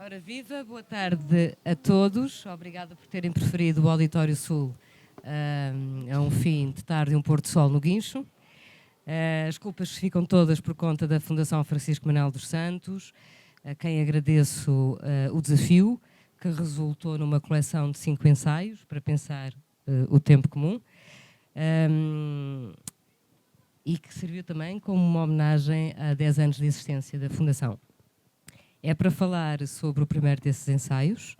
Ora viva, boa tarde a todos. Obrigada por terem preferido o Auditório Sul a um fim de tarde e um pôr do sol no Guincho. As culpas ficam todas por conta da Fundação Francisco Manuel dos Santos, a quem agradeço o desafio, que resultou numa coleção de 5 ensaios para pensar o tempo comum, e que serviu também como uma homenagem a 10 anos de existência da Fundação. É para falar sobre o primeiro desses ensaios,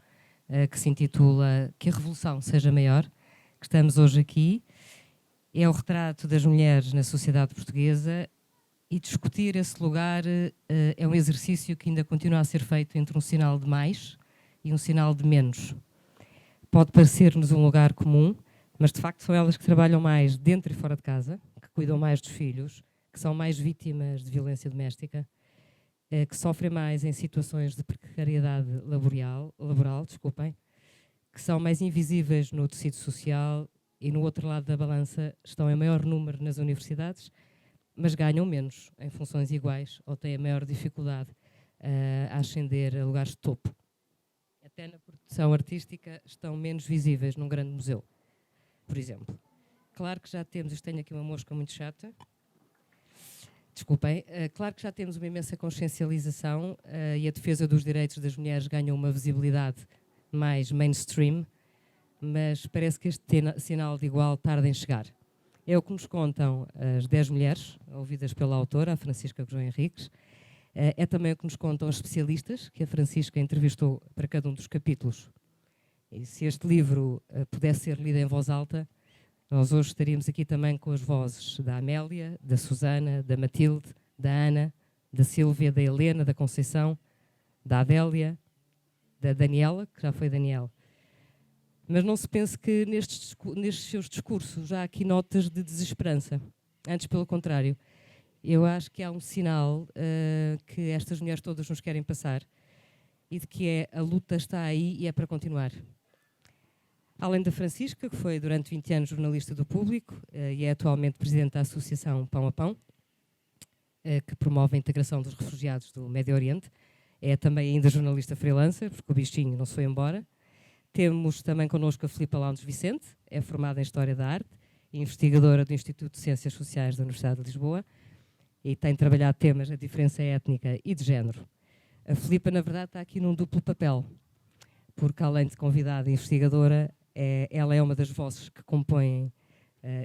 que se intitula Que a Revolução Seja Maior, que estamos hoje aqui. É o retrato das mulheres na sociedade portuguesa e discutir esse lugar é um exercício que ainda continua a ser feito entre um sinal de mais e um sinal de menos. Pode parecer-nos um lugar comum, mas de facto são elas que trabalham mais dentro e fora de casa, que cuidam mais dos filhos, que são mais vítimas de violência doméstica, que sofrem mais em situações de precariedade laboral, que são mais invisíveis no tecido social e no outro lado da balança estão em maior número nas universidades, mas ganham menos em funções iguais ou têm a maior dificuldade a ascender a lugares de topo. Até na produção artística estão menos visíveis num grande museu, por exemplo. Claro que já temos, isto tenho aqui uma mosca muito chata, desculpem, claro que já temos uma imensa consciencialização e a defesa dos direitos das mulheres ganha uma visibilidade mais mainstream, mas parece que este sinal de igual tarda em chegar. É o que nos contam as 10 mulheres, ouvidas pela autora, a Francisca Gojó Henriques. É também o que nos contam os especialistas, que a Francisca entrevistou para cada um dos capítulos. E se este livro pudesse ser lido em voz alta, nós hoje estaríamos aqui também com as vozes da Amélia, da Susana, da Matilde, da Ana, da Sílvia, da Helena, da Conceição, da Adélia, da Daniela, que já foi Daniel. Mas não se pense que nestes seus discursos já há aqui notas de desesperança. Antes, pelo contrário. Eu acho que há um sinal que estas mulheres todas nos querem passar e de que a luta está aí e é para continuar. Além da Francisca, que foi durante 20 anos jornalista do Público e é atualmente presidente da Associação Pão a Pão, que promove a integração dos refugiados do Médio Oriente, é também ainda jornalista freelancer, porque o bichinho não se foi embora. Temos também connosco a Filipa Loundes Vicente, é formada em História da Arte e investigadora do Instituto de Ciências Sociais da Universidade de Lisboa e tem trabalhado temas da diferença étnica e de género. A Filipa, na verdade, está aqui num duplo papel, porque além de convidada e investigadora, ela é uma das vozes que compõem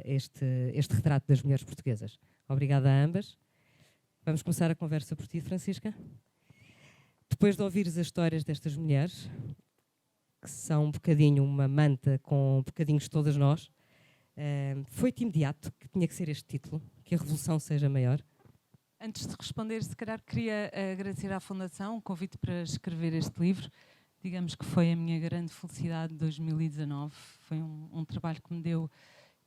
este retrato das mulheres portuguesas. Obrigada a ambas. Vamos começar a conversa por ti, Francisca. Depois de ouvires as histórias destas mulheres, que são um bocadinho uma manta com bocadinhos de todas nós, foi-te imediato que tinha que ser este título, Que a Revolução Seja Maior? Antes de responder, se calhar queria agradecer à Fundação o convite para escrever este livro. Digamos que foi a minha grande felicidade de 2019. Foi um trabalho que me deu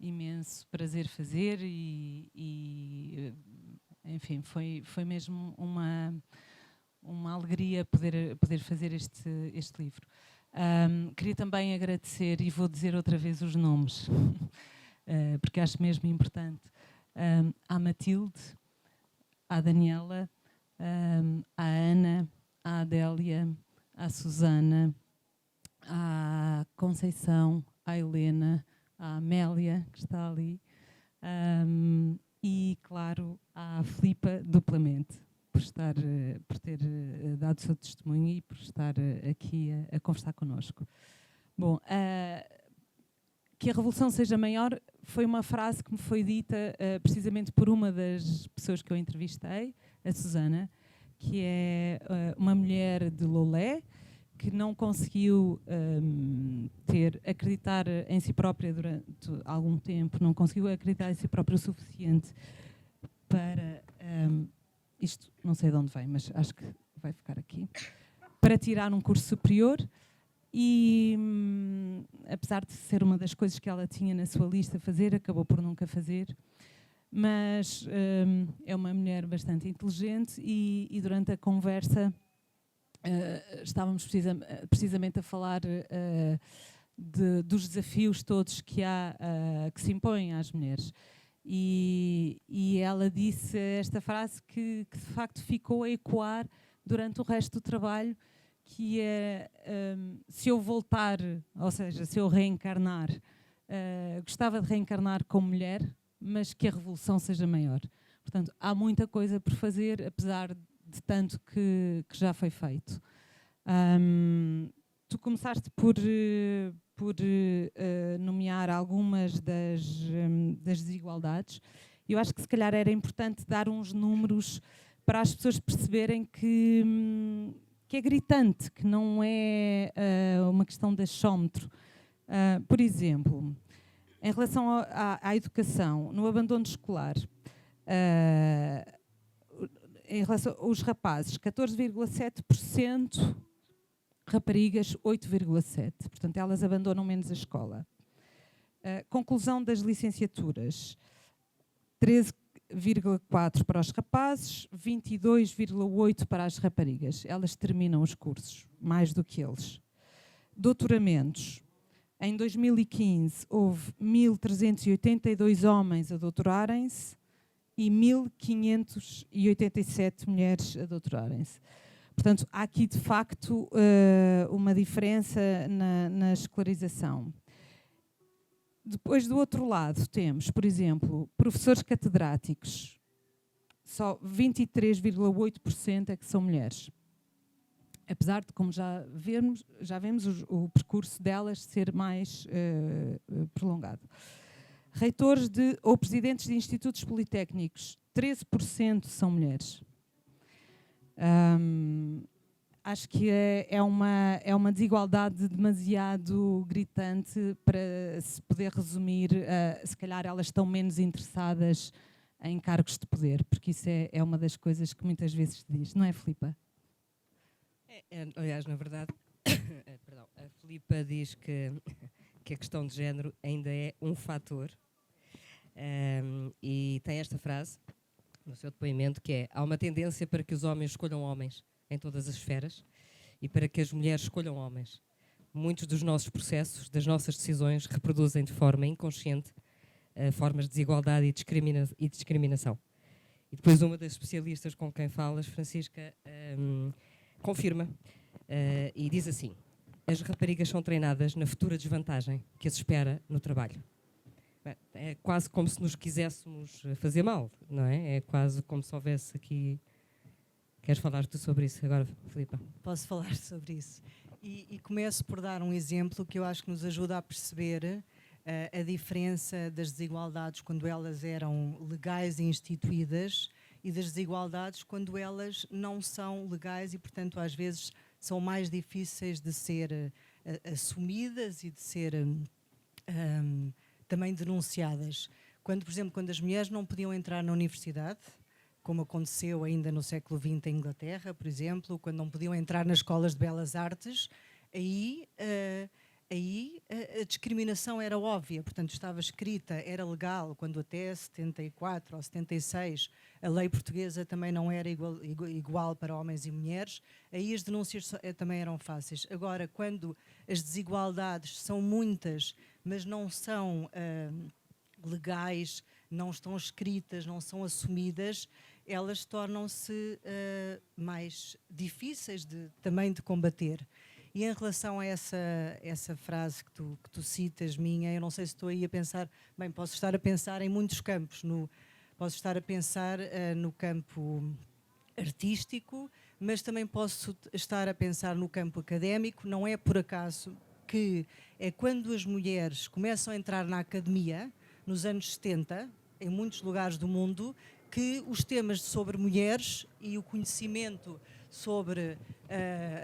imenso prazer fazer e enfim, foi mesmo uma alegria poder fazer este livro. Queria também agradecer, e vou dizer outra vez os nomes, porque acho mesmo importante, à Matilde, à Daniela, à Ana, à Adélia, à Susana, à Conceição, à Helena, à Amélia, que está ali, e, claro, à Filipa duplamente, por ter dado o seu testemunho e por estar aqui a conversar connosco. Bom, que a revolução seja maior foi uma frase que me foi dita precisamente por uma das pessoas que eu entrevistei, a Susana, que é uma mulher de Lolé, que não conseguiu acreditar em si própria durante algum tempo, não conseguiu acreditar em si própria o suficiente para... isto não sei de onde vem, mas acho que vai ficar aqui. Para tirar um curso superior e, apesar de ser uma das coisas que ela tinha na sua lista fazer, acabou por nunca fazer. Mas é uma mulher bastante inteligente e durante a conversa estávamos precisamente a falar dos desafios todos que se impõem às mulheres. E ela disse esta frase que de facto ficou a ecoar durante o resto do trabalho, que é, se eu voltar, ou seja, se eu reencarnar, gostava de reencarnar como mulher, mas que a revolução seja maior. Portanto, há muita coisa por fazer, apesar de tanto que já foi feito. Tu começaste por nomear algumas das desigualdades. Eu acho que se calhar era importante dar uns números para as pessoas perceberem que é gritante, que não é uma questão de achómetro. Por exemplo, em relação à educação, no abandono escolar, em relação aos rapazes, 14,7%, raparigas 8,7%. Portanto, elas abandonam menos a escola. Conclusão das licenciaturas, 13,4% para os rapazes, 22,8% para as raparigas. Elas terminam os cursos, mais do que eles. Doutoramentos. Em 2015, houve 1.382 homens a doutorarem-se e 1.587 mulheres a doutorarem-se. Portanto, há aqui, de facto, uma diferença na escolarização. Depois, do outro lado, temos, por exemplo, professores catedráticos. Só 23,8% é que são mulheres. Apesar de, como já vemos o percurso delas ser mais prolongado. Reitores ou presidentes de institutos politécnicos, 13% são mulheres. Acho que é uma desigualdade demasiado gritante para se poder resumir. Se calhar elas estão menos interessadas em cargos de poder, porque isso é uma das coisas que muitas vezes se diz, não é, Filipa? Aliás, na verdade, perdão, a Filipa diz que a questão de género ainda é um fator, e tem esta frase no seu depoimento que é: há uma tendência para que os homens escolham homens em todas as esferas e para que as mulheres escolham homens. Muitos dos nossos processos, das nossas decisões, reproduzem de forma inconsciente formas de desigualdade e discriminação. E depois uma das especialistas com quem falas, Francisca, confirma e diz assim: as raparigas são treinadas na futura desvantagem que as espera no trabalho. É quase como se nos quiséssemos fazer mal, não é? É quase como se houvesse aqui... Queres falar tu sobre isso agora, Filipa? Posso falar sobre isso. E começo por dar um exemplo que eu acho que nos ajuda a perceber a diferença das desigualdades quando elas eram legais e instituídas e das desigualdades quando elas não são legais e, portanto, às vezes são mais difíceis de ser assumidas e de ser também denunciadas. Quando, por exemplo, quando as mulheres não podiam entrar na universidade, como aconteceu ainda no século XX em Inglaterra, por exemplo, quando não podiam entrar nas escolas de belas artes, aí a discriminação era óbvia, portanto estava escrita, era legal, quando até 74 ou 76 a lei portuguesa também não era igual para homens e mulheres, aí as denúncias também eram fáceis. Agora, quando as desigualdades são muitas, mas não são legais, não estão escritas, não são assumidas, elas tornam-se mais difíceis também de combater. E em relação a essa frase que tu citas, minha, eu não sei se estou aí a pensar, bem, posso estar a pensar em muitos campos, posso estar a pensar no campo artístico, mas também posso estar a pensar no campo académico. Não é por acaso que é quando as mulheres começam a entrar na academia, nos anos 70, em muitos lugares do mundo, que os temas sobre mulheres e o conhecimento sobre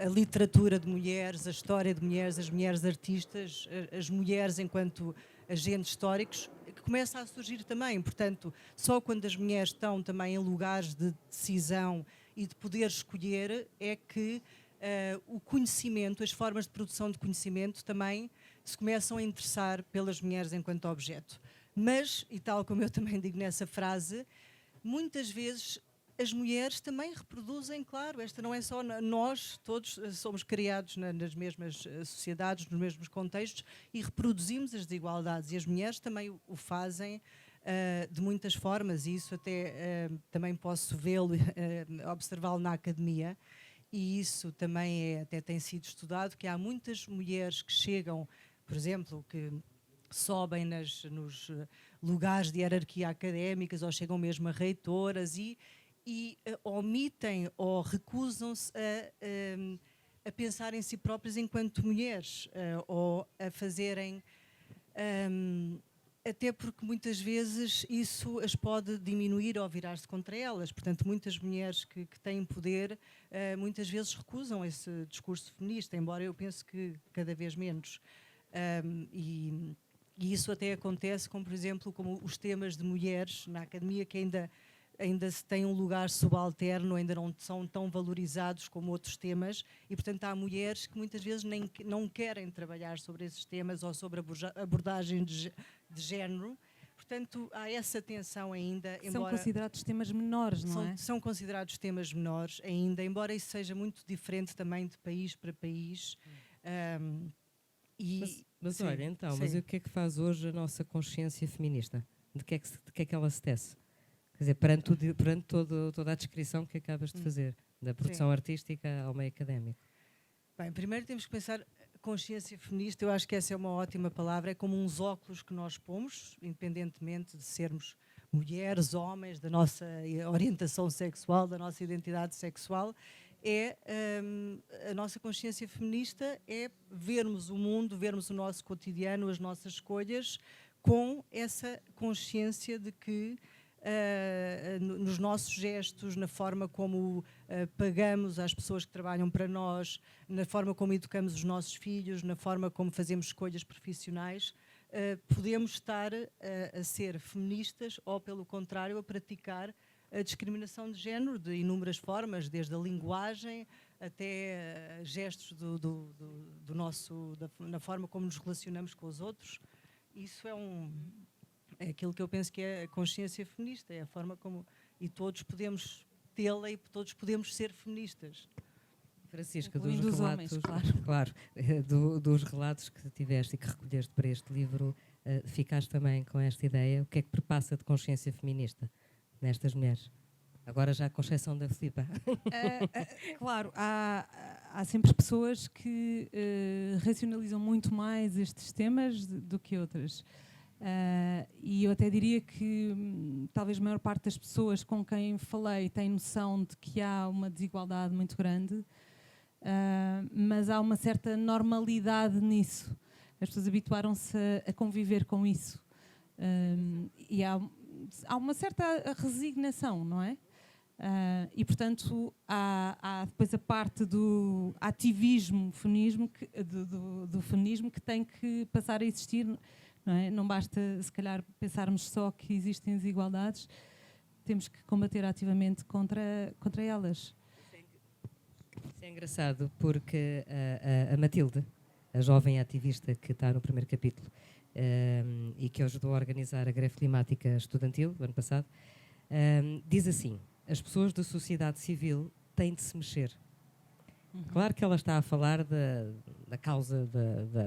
a literatura de mulheres, a história de mulheres, as mulheres artistas, as mulheres enquanto agentes históricos, que começa a surgir também. Portanto, só quando as mulheres estão também em lugares de decisão e de poder escolher é que o conhecimento, as formas de produção de conhecimento também se começam a interessar pelas mulheres enquanto objeto. Mas, e tal como eu também digo nessa frase, muitas vezes as mulheres também reproduzem, claro, esta não é só nós, todos somos criados nas mesmas sociedades, nos mesmos contextos e reproduzimos as desigualdades e as mulheres também o fazem de muitas formas e isso até também posso vê-lo, observá-lo na academia e isso também até tem sido estudado, que há muitas mulheres que chegam, por exemplo, que sobem nos lugares de hierarquia académicas ou chegam mesmo a reitoras e omitem ou recusam-se a pensar em si próprias enquanto mulheres ou a fazerem... até porque muitas vezes isso as pode diminuir ou virar-se contra elas. Portanto, muitas mulheres que têm poder muitas vezes recusam esse discurso feminista, embora eu pense que cada vez menos. E isso até acontece com, por exemplo, como os temas de mulheres na academia, que ainda se tem um lugar subalterno, ainda não são tão valorizados como outros temas, e portanto há mulheres que muitas vezes não querem trabalhar sobre esses temas ou sobre a abordagem de género. Portanto, há essa tensão ainda. São considerados temas menores, não é? São considerados temas menores ainda, embora isso seja muito diferente também de país para país. Mas olha, então, mas o que é que faz hoje a nossa consciência feminista? De que é que ela se tece? Quer dizer, perante toda a descrição que acabas de fazer, da produção artística ao meio académico. Bem, primeiro temos que pensar, consciência feminista, eu acho que essa é uma ótima palavra, é como uns óculos que nós pomos, independentemente de sermos mulheres, homens, da nossa orientação sexual, da nossa identidade sexual. A nossa consciência feminista é vermos o mundo, vermos o nosso cotidiano, as nossas escolhas, com essa consciência de que nos nossos gestos, na forma como pagamos às pessoas que trabalham para nós, na forma como educamos os nossos filhos, na forma como fazemos escolhas profissionais, podemos estar a ser feministas ou, pelo contrário, a praticar a discriminação de género de inúmeras formas, desde a linguagem até gestos na forma como nos relacionamos com os outros. Isso é aquilo que eu penso que é a consciência feminista, é a forma como... E todos podemos tê-la e todos podemos ser feministas. Francisca, dos relatos, homens, claro, dos relatos que tiveste e que recolheste para este livro, ficaste também com esta ideia. O que é que perpassa de consciência feminista nestas mulheres? Agora já com exceção da Filipa. Claro, há sempre pessoas que racionalizam muito mais estes temas do que outras. E eu até diria que talvez a maior parte das pessoas com quem falei tem noção de que há uma desigualdade muito grande, mas há uma certa normalidade nisso. As pessoas habituaram-se a conviver com isso. E há uma certa resignação, não é? E, portanto, há depois a parte do ativismo do feminismo que tem que passar a existir. Não é? Não basta, se calhar, pensarmos só que existem desigualdades, temos que combater ativamente contra elas. Isso é engraçado, porque a Matilde, a jovem ativista que está no primeiro capítulo e que ajudou a organizar a greve climática estudantil do ano passado, diz assim: as pessoas da sociedade civil têm de se mexer. Claro que ela está a falar da causa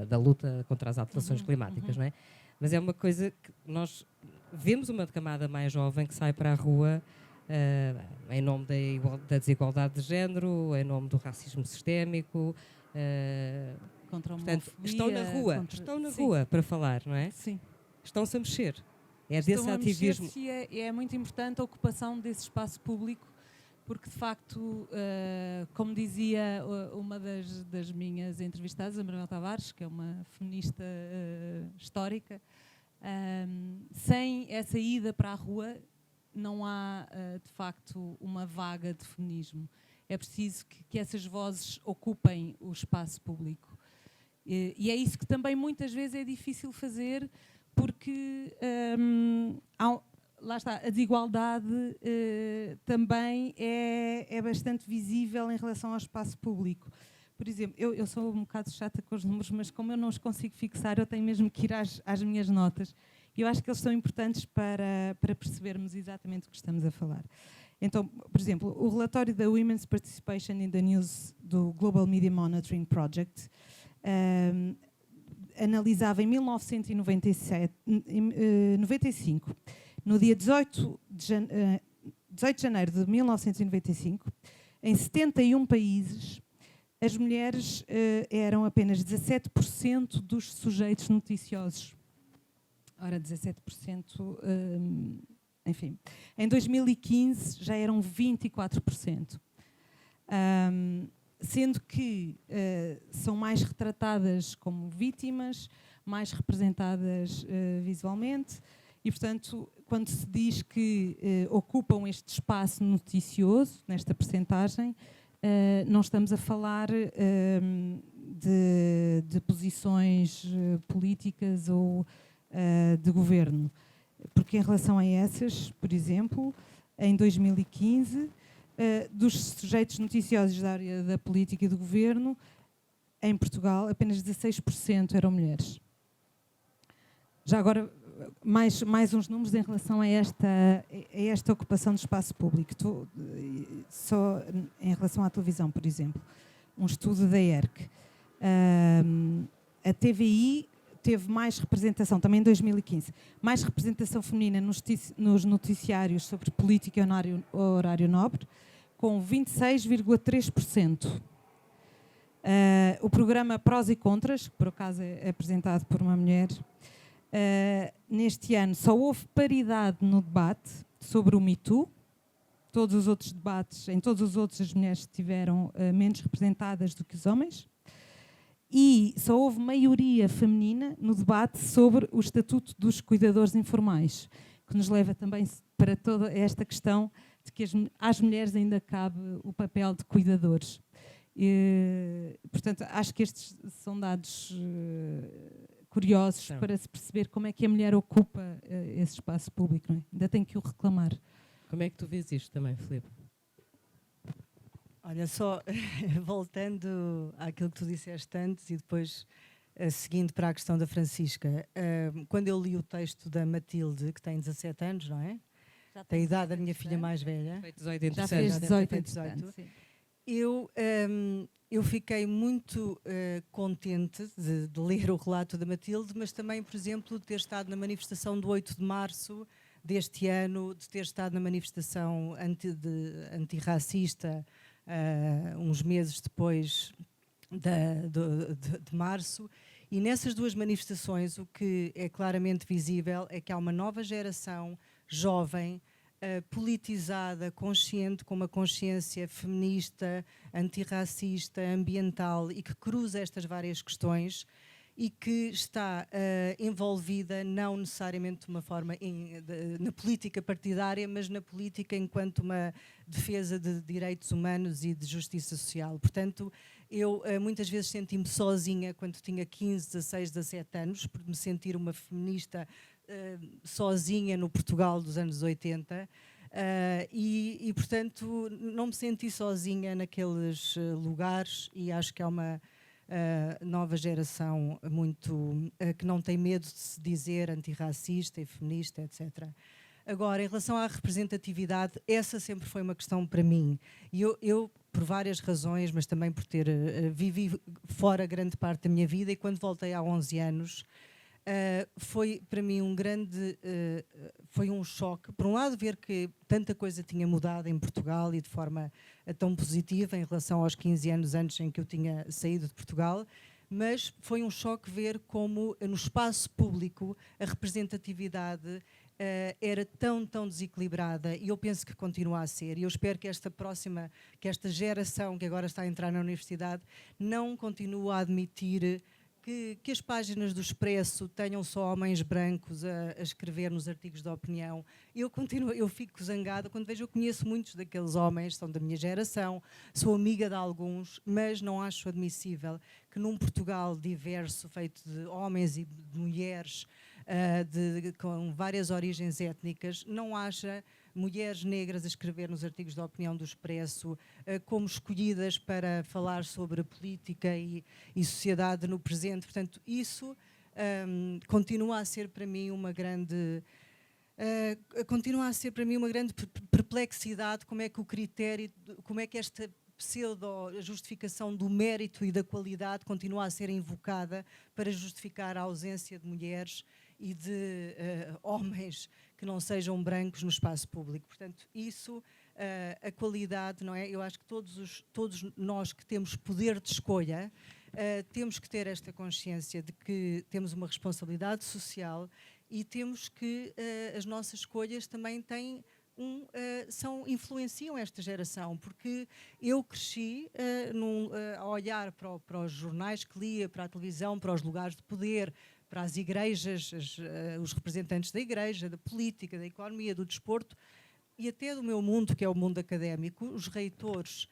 da luta contra as alterações climáticas, não é? Mas é uma coisa que nós vemos uma camada mais jovem que sai para a rua em nome da desigualdade de género, em nome do racismo sistémico. Contra a portanto, homofobia, estão na rua para falar, não é? Sim. Estão-se a mexer. É desse ativismo. É muito importante a ocupação desse espaço público, porque de facto, como dizia uma das minhas entrevistadas, a Manuel Tavares, que é uma feminista histórica, sem essa ida para a rua não há de facto uma vaga de feminismo. É preciso que essas vozes ocupem o espaço público. E é isso que também muitas vezes é difícil fazer, porque lá está, a desigualdade também é bastante visível em relação ao espaço público. Por exemplo, eu sou um bocado chata com os números, mas como eu não os consigo fixar, eu tenho mesmo que ir às minhas notas. E eu acho que eles são importantes para percebermos exatamente o que estamos a falar. Então, por exemplo, o relatório da Women's Participation in the News do Global Media Monitoring Project analisava em 1995, no dia 18 de janeiro de 1995, Em 71 países, as mulheres eram apenas 17% dos sujeitos noticiosos. Ora, 17%, enfim. Em 2015 já eram 24%. Sendo que são mais retratadas como vítimas, mais representadas visualmente, e, portanto, quando se diz que ocupam este espaço noticioso, nesta percentagem, não estamos a falar de posições políticas ou de governo. Porque em relação a essas, por exemplo, em 2015, dos sujeitos noticiosos da área da política e do governo, em Portugal, apenas 16% eram mulheres. Já agora, mais uns números em relação a esta ocupação do espaço público. Só em relação à televisão, por exemplo. Um estudo da ERC. A TVI teve mais representação, também em 2015, mais representação feminina nos noticiários sobre política e horário nobre, com 26,3%. O programa Prós e Contras, que por acaso é apresentado por uma mulher, neste ano só houve paridade no debate sobre o Me Too. Todos os outros debates, em todos os outros, as mulheres estiveram menos representadas do que os homens. E só houve maioria feminina no debate sobre o estatuto dos cuidadores informais, que nos leva também para toda esta questão de que às mulheres ainda cabe o papel de cuidadores. Portanto, acho que estes são dados curiosos para se perceber como é que a mulher ocupa esse espaço público. Não é? Ainda tem que o reclamar. Como é que tu vês isto também, Filipe? Olha, só voltando àquilo que tu disseste antes e depois seguindo para a questão da Francisca, quando eu li o texto da Matilde, que tem 17 anos, não é? Tem a idade da minha filha mais velha. Já fez 18, eu fiquei muito contente de ler o relato da Matilde, mas também, por exemplo, de ter estado na manifestação do 8 de março deste ano, de ter estado na manifestação antirracista uns meses depois de março, e nessas duas manifestações o que é claramente visível é que há uma nova geração jovem, politizada, consciente, com uma consciência feminista, antirracista, ambiental e que cruza estas várias questões e que está envolvida não necessariamente de uma forma na política partidária, mas na política enquanto uma defesa de direitos humanos e de justiça social. Portanto, eu muitas vezes senti-me sozinha quando tinha 15, 16, 17 anos, por me sentir uma feminista sozinha no Portugal dos anos 80, e portanto não me senti sozinha naqueles lugares, e acho que há uma nova geração muito que não tem medo de se dizer antirracista e feminista, etc. Agora, em relação à representatividade, essa sempre foi uma questão para mim. E eu por várias razões, mas também por ter vivi fora grande parte da minha vida, e quando voltei há 11 anos, foi para mim foi um choque. Por um lado, ver que tanta coisa tinha mudado em Portugal e de forma tão positiva em relação aos 15 anos antes em que eu tinha saído de Portugal, mas foi um choque ver como no espaço público a representatividade era tão desequilibrada, e eu penso que continua a ser, e eu espero que esta geração que agora está a entrar na universidade não continue a admitir que as páginas do Expresso tenham só homens brancos a escrever nos artigos de opinião. Eu fico zangada quando vejo, eu conheço muitos daqueles homens, são da minha geração, sou amiga de alguns, mas não acho admissível que num Portugal diverso, feito de homens e de mulheres, com várias origens étnicas, não haja mulheres negras a escrever nos artigos de opinião do Expresso, como escolhidas para falar sobre a política e sociedade no presente. Portanto, isso continua a ser para mim uma grande perplexidade, como é que o critério, como é que esta pseudo-justificação do mérito e da qualidade continua a ser invocada para justificar a ausência de mulheres e de homens que não sejam brancos no espaço público. Portanto, isso a qualidade, não é? Eu acho que todos nós que temos poder de escolha, temos que ter esta consciência de que temos uma responsabilidade social e temos que as nossas escolhas também têm influenciam esta geração, porque eu cresci a olhar para os jornais que lia, para a televisão, para os lugares de poder, para as igrejas, os representantes da igreja, da política, da economia, do desporto e até do meu mundo, que é o mundo académico, os reitores.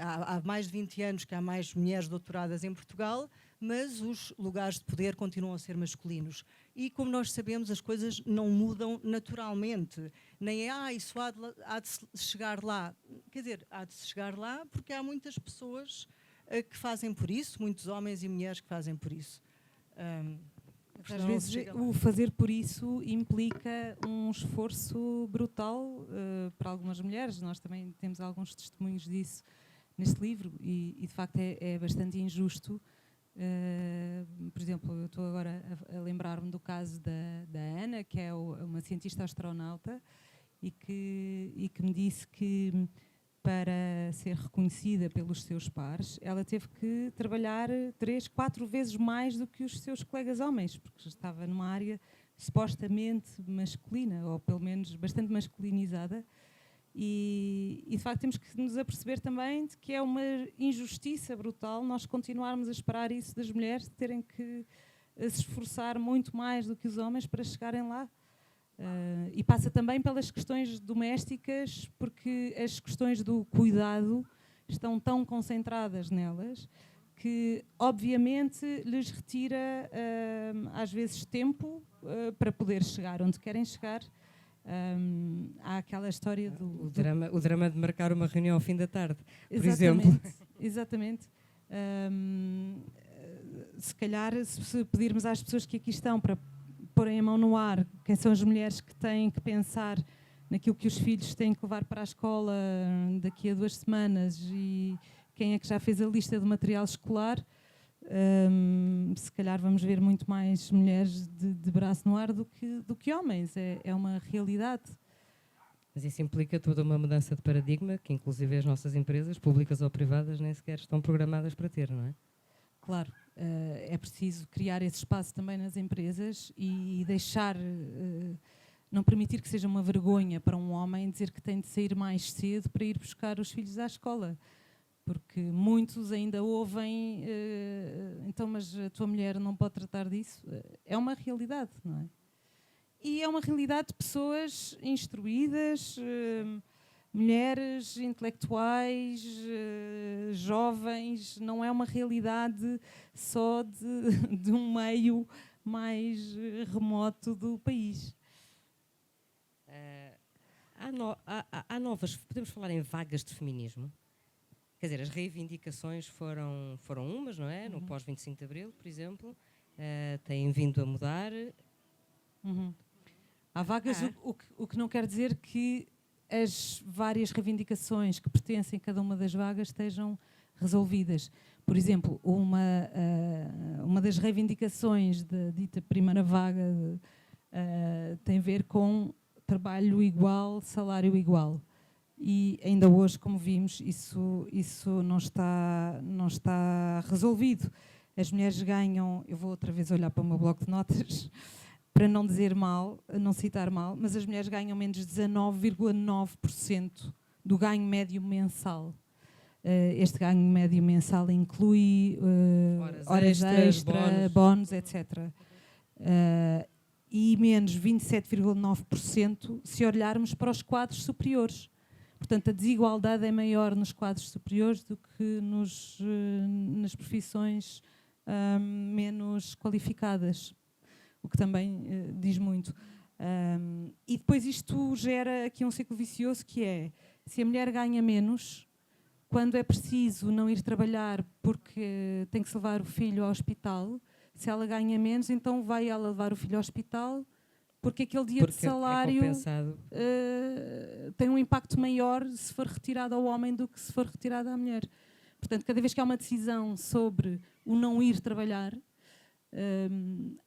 Há mais de 20 anos que há mais mulheres doutoradas em Portugal, mas os lugares de poder continuam a ser masculinos. E, como nós sabemos, as coisas não mudam naturalmente. Nem isso há de chegar lá. Quer dizer, há de chegar lá porque há muitas pessoas que fazem por isso, muitos homens e mulheres que fazem por isso. Às vezes o fazer por isso implica um esforço brutal para algumas mulheres. Nós também temos alguns testemunhos disso neste livro e de facto é bastante injusto. Por exemplo, eu estou agora a lembrar-me do caso da Ana, que é uma cientista astronauta e que me disse que para ser reconhecida pelos seus pares, ela teve que trabalhar 3, 4 vezes mais do que os seus colegas homens, porque estava numa área supostamente masculina, ou pelo menos bastante masculinizada, e de facto temos que nos aperceber também de que é uma injustiça brutal nós continuarmos a esperar isso das mulheres, terem que se esforçar muito mais do que os homens para chegarem lá. E passa também pelas questões domésticas, porque as questões do cuidado estão tão concentradas nelas que, obviamente, lhes retira, às vezes, tempo para poder chegar onde querem chegar. Há aquela história o drama de marcar uma reunião ao fim da tarde, por exatamente, exemplo. Exatamente. Se calhar, se pedirmos às pessoas que aqui estão para porem a mão no ar, quem são as mulheres que têm que pensar naquilo que os filhos têm que levar para a escola daqui a 2 semanas e quem é que já fez a lista de material escolar, se calhar vamos ver muito mais mulheres de braço no ar do que homens. É uma realidade. Mas isso implica toda uma mudança de paradigma que inclusive as nossas empresas, públicas ou privadas, nem sequer estão programadas para ter, não é? Claro. É preciso criar esse espaço também nas empresas e deixar, não permitir que seja uma vergonha para um homem dizer que tem de sair mais cedo para ir buscar os filhos à escola, porque muitos ainda ouvem, então mas a tua mulher não pode tratar disso. É uma realidade, não é? E é uma realidade de pessoas instruídas, mulheres intelectuais, jovens, não é uma realidade só de um meio mais remoto do país. Há novas, podemos falar em vagas de feminismo? Quer dizer, as reivindicações foram umas, não é? No pós-25 de Abril, por exemplo, têm vindo a mudar. Há vagas, o que não quer dizer que as várias reivindicações que pertencem a cada uma das vagas estejam resolvidas. Por exemplo, uma das reivindicações da dita primeira vaga tem a ver com trabalho igual, salário igual. E ainda hoje, como vimos, isso não está resolvido. As mulheres ganham, eu vou outra vez olhar para o meu bloco de notas, para não dizer mal, não citar mal, mas as mulheres ganham menos de 19,9% do ganho médio mensal. Este ganho médio mensal inclui horas extra, bónus, etc. E menos 27,9% se olharmos para os quadros superiores. Portanto, a desigualdade é maior nos quadros superiores do que nas profissões menos qualificadas. O que também diz muito. E depois isto gera aqui um ciclo vicioso que é, se a mulher ganha menos, quando é preciso não ir trabalhar porque tem que se levar o filho ao hospital, se ela ganha menos, então vai ela levar o filho ao hospital porque aquele dia de salário tem um impacto maior se for retirado ao homem do que se for retirado à mulher. Portanto, cada vez que há uma decisão sobre o não ir trabalhar,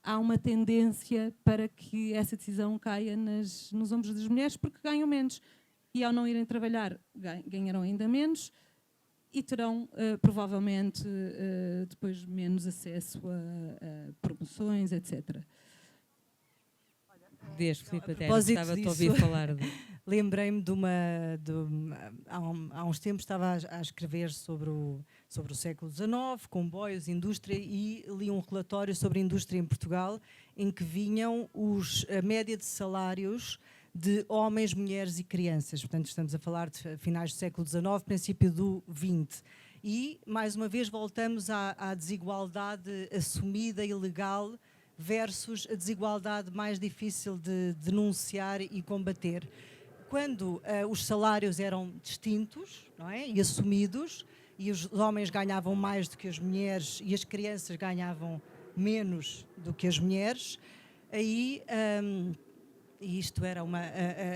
há uma tendência para que essa decisão caia nos ombros das mulheres porque ganham menos. e ao não irem trabalhar ganharão ainda menos e terão provavelmente depois menos acesso a promoções, etc. Desde Filipe, até propósito gostava de disso, ouvir falar de... Lembrei-me há uns tempos estava a escrever sobre o século XIX, comboios, indústria, e li um relatório sobre a indústria em Portugal, em que vinham a média de salários de homens, mulheres e crianças. Portanto, estamos a falar de finais do século XIX, princípio do XX. E, mais uma vez, voltamos à desigualdade assumida e legal versus a desigualdade mais difícil de denunciar e combater. Quando os salários eram distintos, não é? E assumidos, e os homens ganhavam mais do que as mulheres e as crianças ganhavam menos do que as mulheres, aí e isto era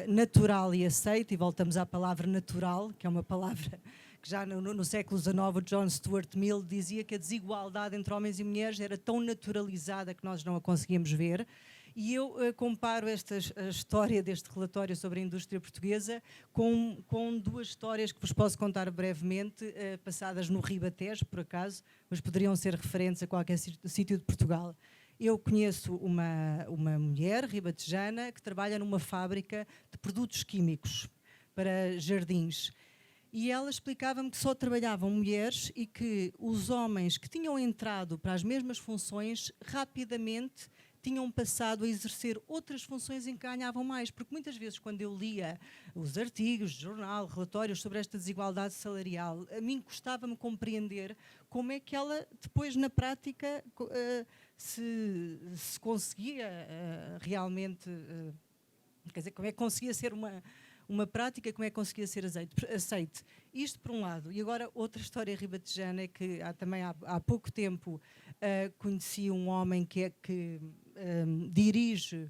natural e aceito, e voltamos à palavra natural, que é uma palavra que já no século XIX o John Stuart Mill dizia que a desigualdade entre homens e mulheres era tão naturalizada que nós não a conseguíamos ver. E eu comparo a história deste relatório sobre a indústria portuguesa com duas histórias que vos posso contar brevemente, passadas no Ribatejo, por acaso, mas poderiam ser referentes a qualquer sítio de Portugal. Eu conheço uma mulher ribatejana que trabalha numa fábrica de produtos químicos para jardins. E ela explicava-me que só trabalhavam mulheres e que os homens que tinham entrado para as mesmas funções rapidamente tinham passado a exercer outras funções em que ganhavam mais, porque muitas vezes quando eu lia os artigos de jornal, relatórios sobre esta desigualdade salarial, a mim custava-me compreender como é que ela depois na prática se conseguia realmente, quer dizer, como é que conseguia ser uma prática, como é que conseguia ser aceite. Isto por um lado. E agora outra história ribatejana é que também há pouco tempo conheci um homem que dirige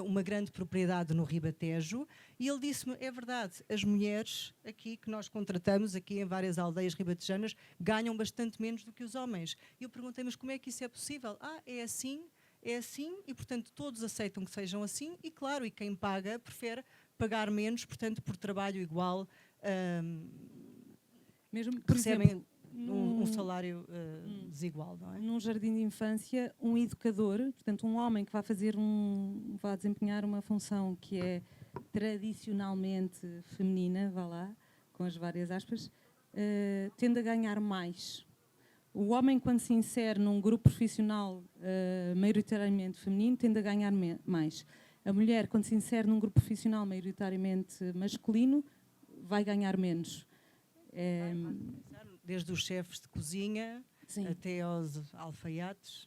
uma grande propriedade no Ribatejo, e ele disse-me, é verdade, as mulheres aqui que nós contratamos, aqui em várias aldeias ribatejanas, ganham bastante menos do que os homens. E eu perguntei, mas como é que isso é possível? É assim, e portanto todos aceitam que sejam assim, e claro, e quem paga prefere pagar menos, portanto por trabalho igual mesmo, por recebem exemplo, um salário desigual, não é? Num jardim de infância, um educador, portanto um homem que vai desempenhar uma função que é tradicionalmente feminina, vá lá, com as várias aspas, tende a ganhar mais. O homem, quando se insere num grupo profissional maioritariamente feminino, tende a ganhar mais. A mulher, quando se insere num grupo profissional maioritariamente masculino, vai ganhar menos. Desde os chefes de cozinha, sim, até aos alfaiates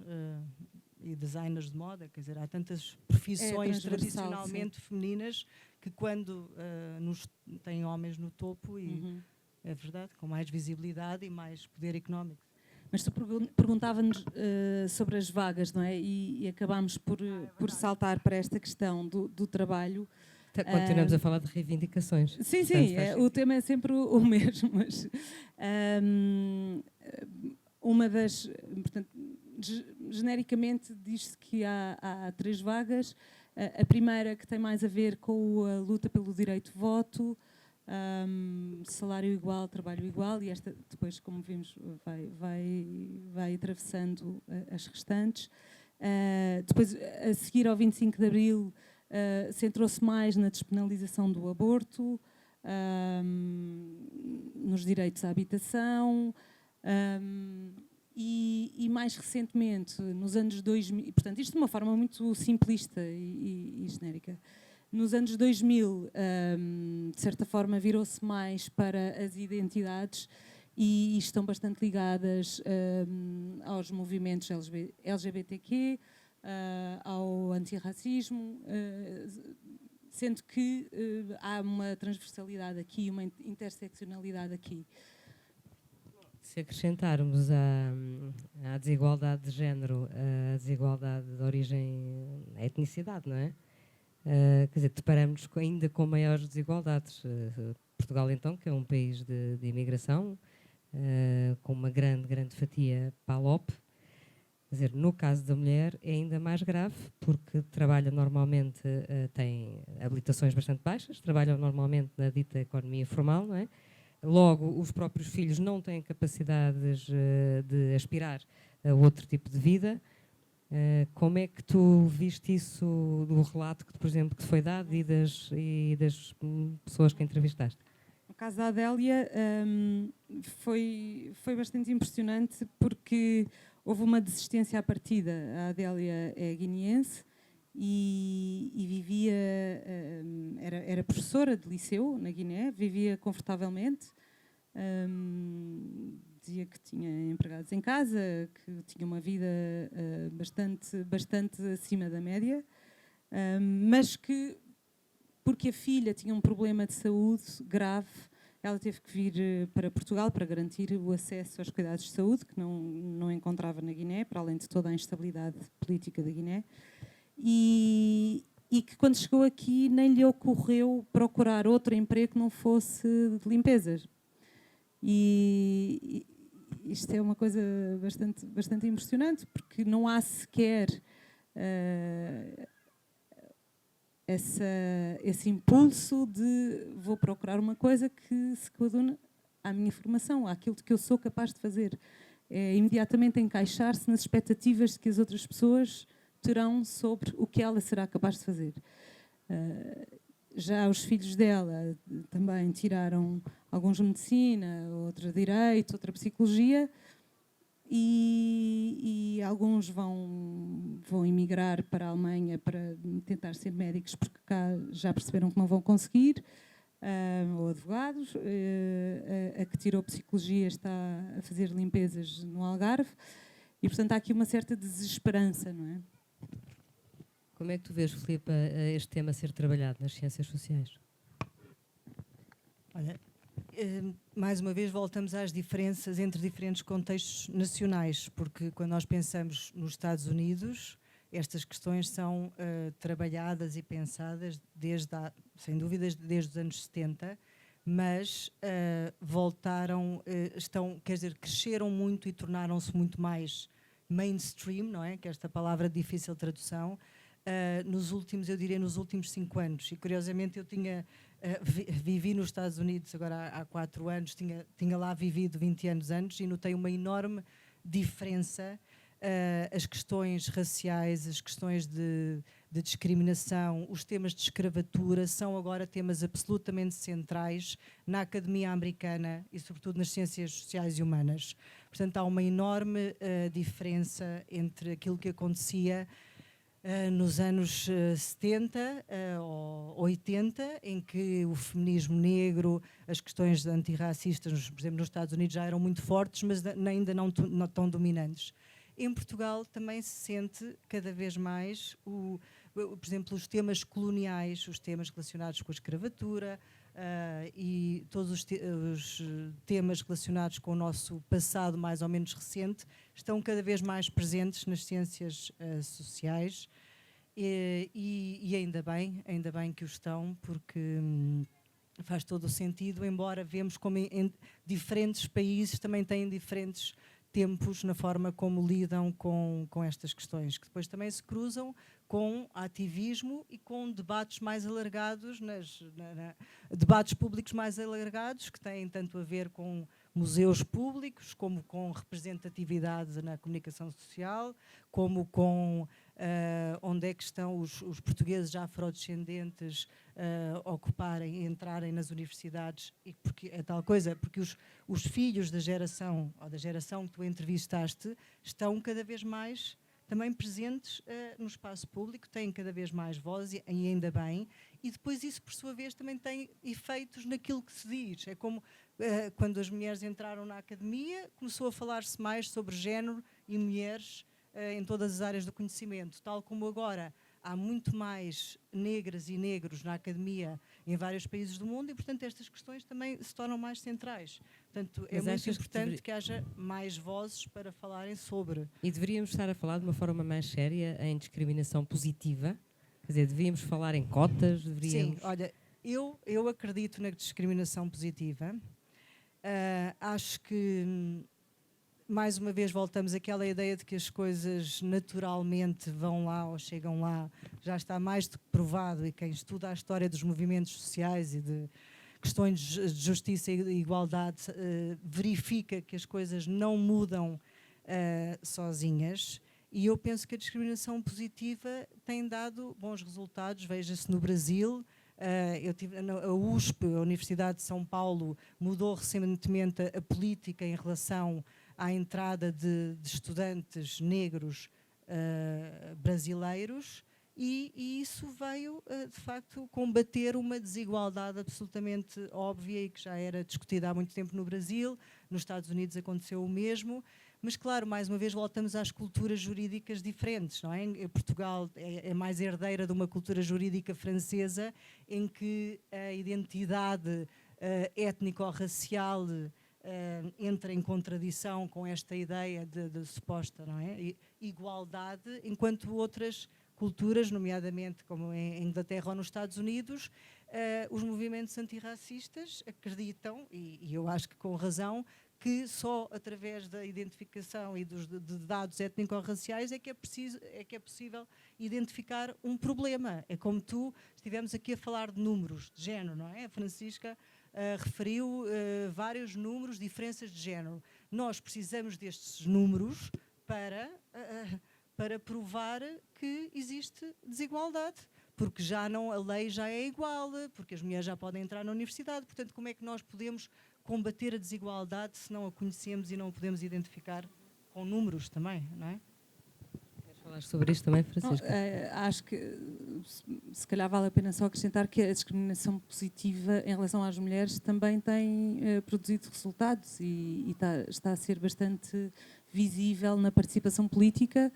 e designers de moda, quer dizer, há tantas profissões tradicionalmente femininas que quando têm homens no topo, e é verdade, com mais visibilidade e mais poder económico. Mas tu perguntava-nos sobre as vagas, não é? E acabámos por saltar para esta questão do trabalho. Continuamos a falar de reivindicações. Sim, sim, o tema é sempre o mesmo. Mas, uma das... Portanto, genericamente diz-se que há 3 vagas. A primeira, que tem mais a ver com a luta pelo direito de voto, salário igual, trabalho igual, e esta depois, como vimos, vai atravessando as restantes. Depois, a seguir ao 25 de Abril, centrou-se mais na despenalização do aborto, nos direitos à habitação, e mais recentemente, nos anos 2000, portanto, isto de uma forma muito simplista e genérica. Nos anos 2000, de certa forma, virou-se mais para as identidades e estão bastante ligadas aos movimentos LGBTQ, ao antirracismo, sendo que há uma transversalidade aqui, uma interseccionalidade aqui. Se acrescentarmos à desigualdade de género a desigualdade de origem, a etnicidade, não é? Quer dizer, deparamos ainda com maiores desigualdades. Portugal, então, que é um país de imigração, com uma grande fatia PALOP, Quer dizer, no caso da mulher é ainda mais grave, porque trabalha normalmente, tem habilitações bastante baixas, trabalham normalmente na dita economia formal, não é? Logo, os próprios filhos não têm capacidades de aspirar a outro tipo de vida. Como é que tu viste isso do relato que, por exemplo, que te foi dado e das pessoas que entrevistaste? No caso da Adélia, foi bastante impressionante porque houve uma desistência à partida. A Adélia é guineense e vivia, era professora de liceu na Guiné, vivia confortavelmente, dizia que tinha empregados em casa, que tinha uma vida bastante acima da média, mas que, porque a filha tinha um problema de saúde grave, ela teve que vir para Portugal para garantir o acesso aos cuidados de saúde, que não encontrava na Guiné, para além de toda a instabilidade política da Guiné. E que quando chegou aqui nem lhe ocorreu procurar outro emprego que não fosse de limpezas. E isto é uma coisa bastante impressionante, porque não há sequer esse impulso de vou procurar uma coisa que se coadune à minha formação, àquilo que eu sou capaz de fazer. É imediatamente encaixar-se nas expectativas que as outras pessoas terão sobre o que ela será capaz de fazer. Já os filhos dela também tiraram alguns de medicina, outro de direito, outra psicologia, e alguns vão emigrar para a Alemanha para tentar ser médicos, porque cá já perceberam que não vão conseguir, ou advogados. A que tirou psicologia está a fazer limpezas no Algarve, e portanto há aqui uma certa desesperança, não é? Como é que tu vês, Filipe, este tema ser trabalhado nas ciências sociais? Olha, mais uma vez voltamos às diferenças entre diferentes contextos nacionais, porque quando nós pensamos nos Estados Unidos, estas questões são trabalhadas e pensadas sem dúvidas, desde os anos 70, mas voltaram, cresceram muito e tornaram-se muito mais mainstream, não é? Que esta palavra de difícil tradução, nos últimos 5 anos. E curiosamente eu vivi nos Estados Unidos agora há 4 anos, tinha lá vivido 20 anos antes e notei uma enorme diferença. As questões raciais, as questões de discriminação, os temas de escravatura são agora temas absolutamente centrais na academia americana e sobretudo nas ciências sociais e humanas. Portanto, há uma enorme diferença entre aquilo que acontecia nos anos 70 ou 80, em que o feminismo negro, as questões antirracistas, por exemplo, nos Estados Unidos já eram muito fortes, mas ainda não tão dominantes. Em Portugal também se sente cada vez mais, por exemplo, os temas coloniais, os temas relacionados com a escravatura e todos os temas relacionados com o nosso passado mais ou menos recente estão cada vez mais presentes nas ciências sociais e ainda bem que o estão, porque faz todo o sentido, embora vemos como em diferentes países também têm diferentes tempos na forma como lidam com estas questões, que depois também se cruzam com ativismo e com debates mais alargados, debates públicos mais alargados, que têm tanto a ver com museus públicos, como com representatividade na comunicação social, como com onde é que estão os portugueses afrodescendentes entrarem nas universidades, e porque é tal coisa, porque os filhos da geração, ou da geração que tu entrevistaste, estão cada vez mais também presentes no espaço público, têm cada vez mais voz e ainda bem, e depois isso por sua vez também tem efeitos naquilo que se diz. É como quando as mulheres entraram na academia, começou a falar-se mais sobre género e mulheres em todas as áreas do conhecimento, tal como agora há muito mais negras e negros na academia em vários países do mundo e, portanto, estas questões também se tornam mais centrais. Portanto, é muito importante que haja mais vozes para falarem sobre. E deveríamos estar a falar de uma forma mais séria em discriminação positiva? Quer dizer, devíamos falar em cotas? Sim, olha, eu acredito na discriminação positiva. Acho que mais uma vez voltamos àquela ideia de que as coisas naturalmente vão lá ou chegam lá, já está mais do que provado, e quem estuda a história dos movimentos sociais e de questões de justiça e igualdade verifica que as coisas não mudam sozinhas, e eu penso que a discriminação positiva tem dado bons resultados. Veja-se no Brasil. Eu tive a USP, a Universidade de São Paulo, mudou recentemente a política em relação à entrada de estudantes negros brasileiros, e isso veio, de facto, combater uma desigualdade absolutamente óbvia e que já era discutida há muito tempo no Brasil. Nos Estados Unidos aconteceu o mesmo. Mas, claro, mais uma vez voltamos às culturas jurídicas diferentes, não é? Portugal é mais herdeira de uma cultura jurídica francesa, em que a identidade étnico-racial entra em contradição com esta ideia de suposta, não é, igualdade, enquanto outras culturas, nomeadamente como em Inglaterra ou nos Estados Unidos, os movimentos antirracistas acreditam, e eu acho que com razão, que só através da identificação e de dados étnico-raciais é que é possível identificar um problema. É como tu estivemos aqui a falar de números de género, não é? A Francisca referiu vários números, diferenças de género. Nós precisamos destes números para provar que existe desigualdade, porque a lei já é igual, porque as mulheres já podem entrar na universidade. Portanto, como é que nós podemos combater a desigualdade se não a conhecemos e não a podemos identificar com números também, não é? Queres falar sobre isto também, Francisco? Acho que se calhar vale a pena só acrescentar que a discriminação positiva em relação às mulheres também tem produzido resultados e está a ser bastante visível na participação política.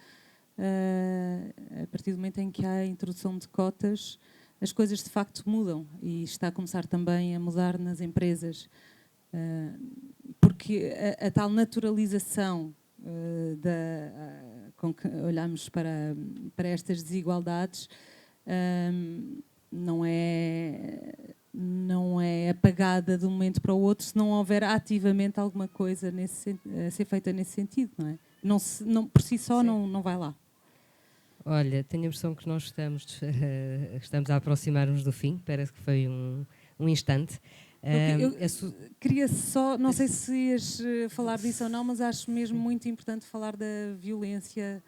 A partir do momento em que há a introdução de cotas, as coisas de facto mudam, e está a começar também a mudar nas empresas. Porque a tal naturalização com que olhamos para estas desigualdades não é apagada de um momento para o outro se não houver ativamente alguma coisa a ser feita nesse sentido, não é? Não, por si só não vai lá. Olha, tenho a impressão que nós estamos a aproximar-nos do fim, parece que foi um instante. Eu queria só, não sei se ias falar disso ou não, mas acho mesmo muito importante falar da violência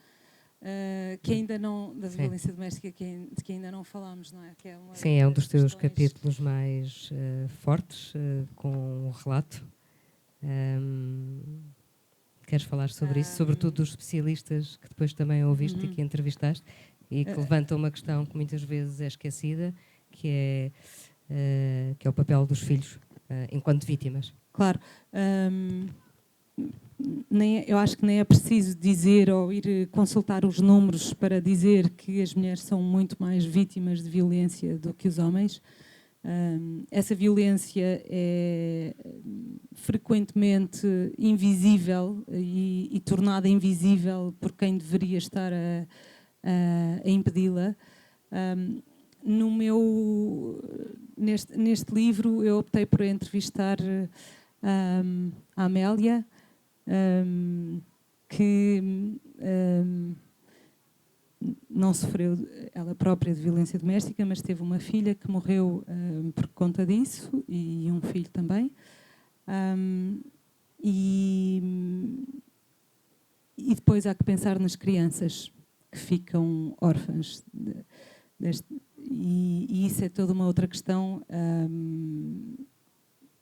que ainda não, da violência doméstica de que ainda não falámos, não é? Que é sim, é um dos teus capítulos mais fortes, com o relato. Queres falar sobre isso, sobretudo dos especialistas que depois também ouviste e que entrevistaste, e que levantam uma questão que muitas vezes é esquecida, que é o papel dos filhos enquanto vítimas. Claro. Eu acho que nem é preciso dizer ou ir consultar os números para dizer que as mulheres são muito mais vítimas de violência do que os homens. Essa violência é frequentemente invisível e tornada invisível por quem deveria estar a impedi-la. Neste livro eu optei por entrevistar a Amélia, que não sofreu ela própria de violência doméstica, mas teve uma filha que morreu por conta disso, e um filho também. E depois há que pensar nas crianças que ficam órfãs e isso é toda uma outra questão,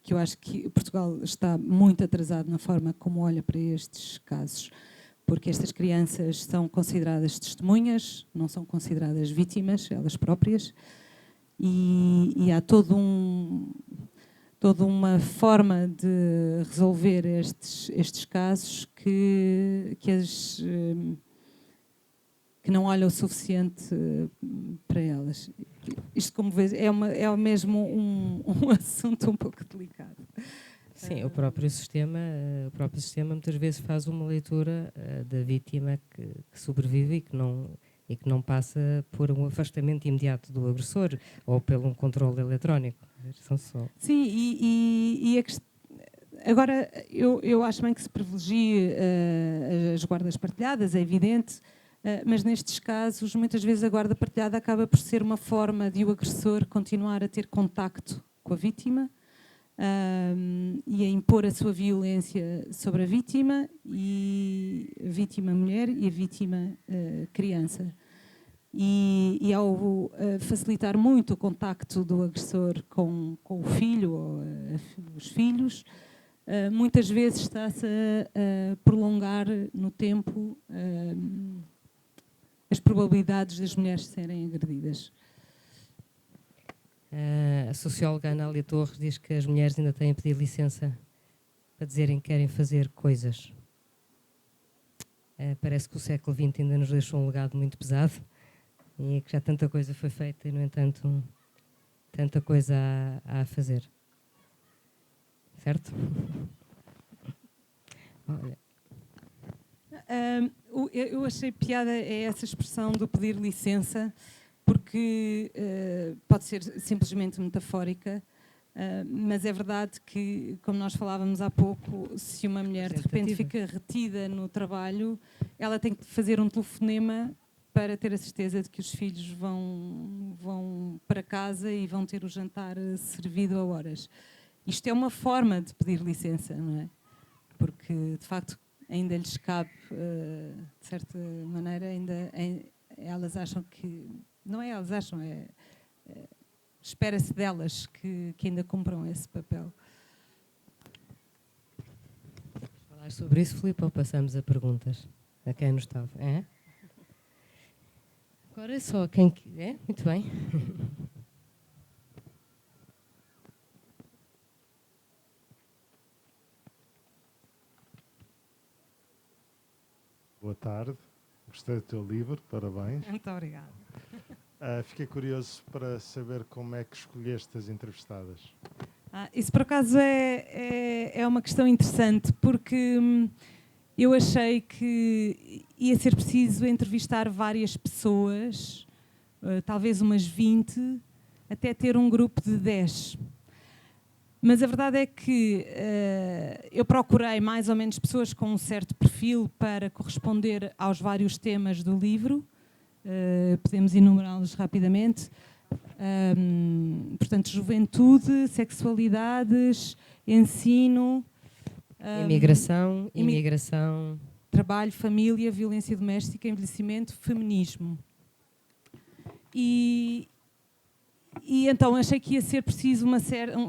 que eu acho que Portugal está muito atrasado na forma como olha para estes casos, porque estas crianças são consideradas testemunhas, não são consideradas vítimas, elas próprias, e há toda uma forma de resolver estes casos que não olha o suficiente para elas. Isto, como vês, é mesmo um assunto um pouco delicado. Sim, o próprio sistema muitas vezes faz uma leitura da vítima que sobrevive e que não passa por um afastamento imediato do agressor ou pelo um controle eletrónico. São só. Sim, e Agora, eu acho bem que se privilegie as guardas partilhadas, é evidente, mas nestes casos, muitas vezes a guarda partilhada acaba por ser uma forma de o agressor continuar a ter contacto com a vítima e a impor a sua violência sobre a vítima mulher e a vítima criança. E ao facilitar muito o contacto do agressor com o filho ou os filhos, muitas vezes está-se a prolongar no tempo as probabilidades das mulheres serem agredidas. A socióloga Anália Torres diz que as mulheres ainda têm a pedir licença para dizerem que querem fazer coisas. Parece que o século XX ainda nos deixou um legado muito pesado e que já tanta coisa foi feita e, no entanto, tanta coisa há a fazer. Certo? Olha. Eu achei piada essa expressão do pedir licença, porque pode ser simplesmente metafórica, mas é verdade que, como nós falávamos há pouco, se uma mulher de repente fica retida no trabalho, ela tem que fazer um telefonema para ter a certeza de que os filhos vão para casa e vão ter o jantar servido a horas. Isto é uma forma de pedir licença, não é? Porque, de facto, ainda lhes cabe, de certa maneira, elas acham que... Não é elas acham, espera-se delas que ainda cumpram esse papel. Falar sobre isso, Filipe, ou passamos a perguntas a quem nos estava? É? Agora é só quem... É? Muito bem. Boa tarde, gostei do teu livro, parabéns. Muito obrigada. Fiquei curioso para saber como é que escolheste as entrevistadas. Isso, por acaso, é uma questão interessante, porque eu achei que ia ser preciso entrevistar várias pessoas, talvez umas 20, até ter um grupo de 10. Mas a verdade é que eu procurei mais ou menos pessoas com um certo perfil para corresponder aos vários temas do livro. Podemos enumerá-los rapidamente. Portanto, juventude, sexualidades, ensino... imigração... Trabalho, família, violência doméstica, envelhecimento, feminismo. E então achei que ia ser preciso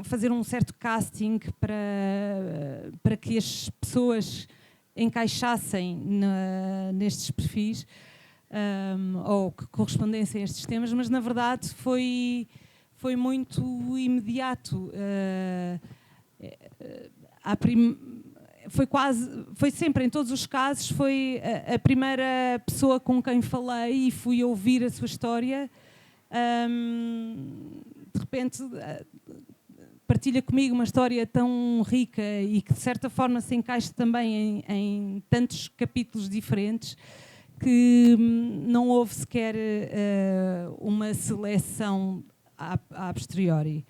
fazer um certo casting para que as pessoas encaixassem nestes perfis ou que correspondessem a estes temas, mas na verdade foi muito imediato. Foi sempre, em todos os casos, foi a primeira pessoa com quem falei e fui ouvir a sua história. De repente partilha comigo uma história tão rica e que de certa forma se encaixa também em tantos capítulos diferentes que não houve sequer uma seleção a posteriori.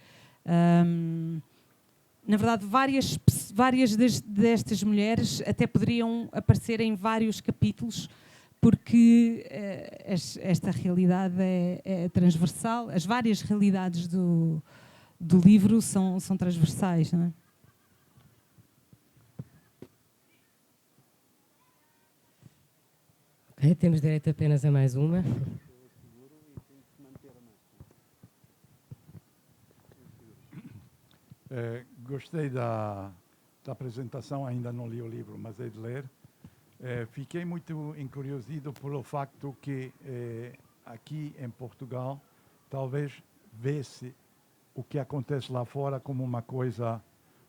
Na verdade, várias destas mulheres até poderiam aparecer em vários capítulos, porque esta realidade é transversal. As várias realidades do livro são transversais, não é? Ok, temos direito apenas a mais uma. Gostei da apresentação, ainda não li o livro, mas é de ler. Fiquei muito encuriosido pelo facto que aqui em Portugal talvez vê-se o que acontece lá fora como uma coisa,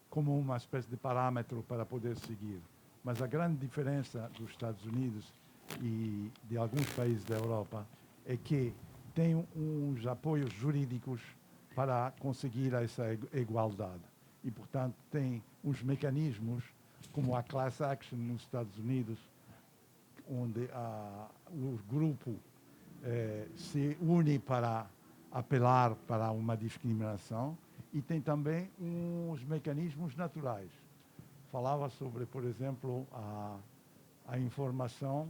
como uma espécie de parâmetro para poder seguir. Mas a grande diferença dos Estados Unidos e de alguns países da Europa é que tem uns apoios jurídicos para conseguir essa igualdade. E, portanto, tem uns mecanismos, como a class action nos Estados Unidos, onde o grupo se une para apelar para uma discriminação, e tem também uns mecanismos naturais. falava sobre, por exemplo, a informação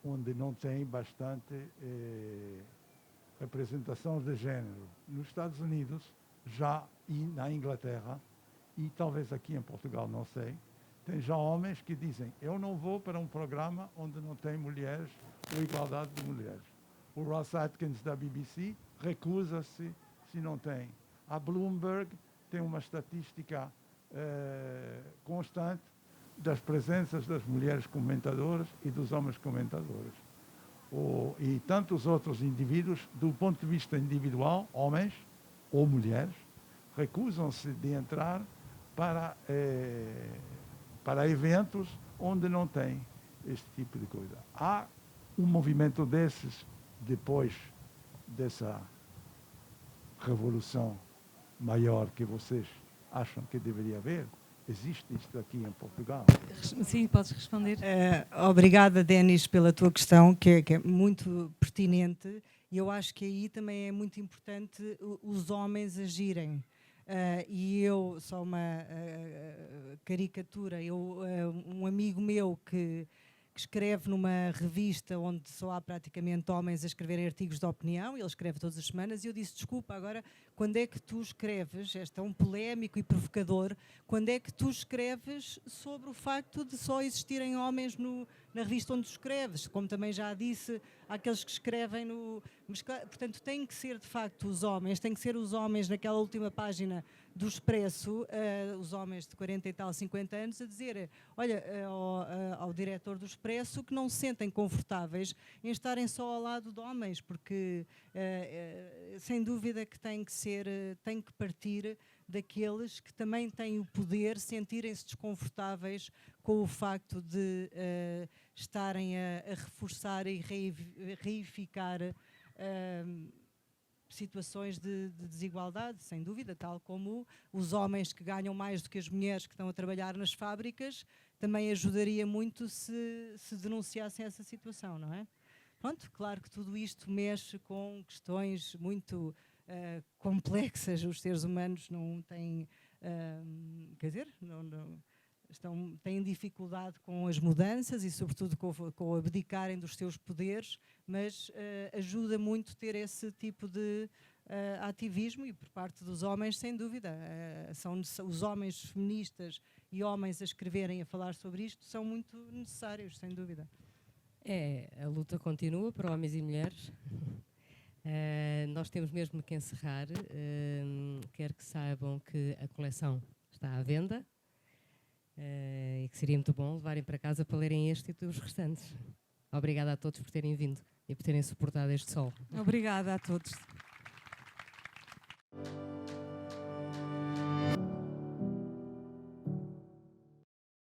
onde não tem bastante representação de gênero. Nos Estados Unidos, já e na Inglaterra, e talvez aqui em Portugal, não sei, tem já homens que dizem, eu não vou para um programa onde não tem mulheres ou igualdade de mulheres. O Ross Atkins da BBC recusa-se se não tem. A Bloomberg tem uma estatística constante das presenças das mulheres comentadoras e dos homens comentadores. E tantos outros indivíduos, do ponto de vista individual, homens ou mulheres, recusam-se de entrar para eventos onde não tem este tipo de coisa. Há um movimento desses depois dessa revolução maior que vocês acham que deveria haver? Existe isto aqui em Portugal? Sim, podes responder. Obrigada, Denis, pela tua questão, que é muito pertinente, e eu acho que aí também é muito importante os homens agirem. E eu, só uma caricatura, um amigo meu que escreve numa revista onde só há praticamente homens a escreverem artigos de opinião, ele escreve todas as semanas, e eu disse, desculpa, agora, quando é que tu escreves, este é um polémico e provocador, quando é que tu escreves sobre o facto de só existirem homens na revista onde tu escreves, como também já disse, há aqueles que escrevem no... Mas, portanto, tem que ser, de facto, os homens, tem que ser os homens naquela última página do Expresso, os homens de 40 e tal, 50 anos, a dizer, olha, ao diretor do Expresso, que não se sentem confortáveis em estarem só ao lado de homens, porque, sem dúvida, que tem que partir daqueles que também têm o poder, sentirem-se desconfortáveis com o facto de estarem a reforçar e reificar situações de desigualdade, sem dúvida, tal como os homens que ganham mais do que as mulheres que estão a trabalhar nas fábricas, também ajudaria muito se denunciassem essa situação, não é? Pronto, claro que tudo isto mexe com questões muito complexas. Os seres humanos não têm, quer dizer, têm dificuldade com as mudanças e, sobretudo, com o abdicarem dos seus poderes, mas ajuda muito ter esse tipo de ativismo, e por parte dos homens, sem dúvida. São os homens feministas e homens a escreverem, a falar sobre isto, são muito necessários, sem dúvida. A luta continua para homens e mulheres. Nós temos mesmo que encerrar. Quero que saibam que a coleção está à venda e que seria muito bom levarem para casa para lerem este e os restantes. Obrigada a todos por terem vindo e por terem suportado este sol. Obrigada a todos.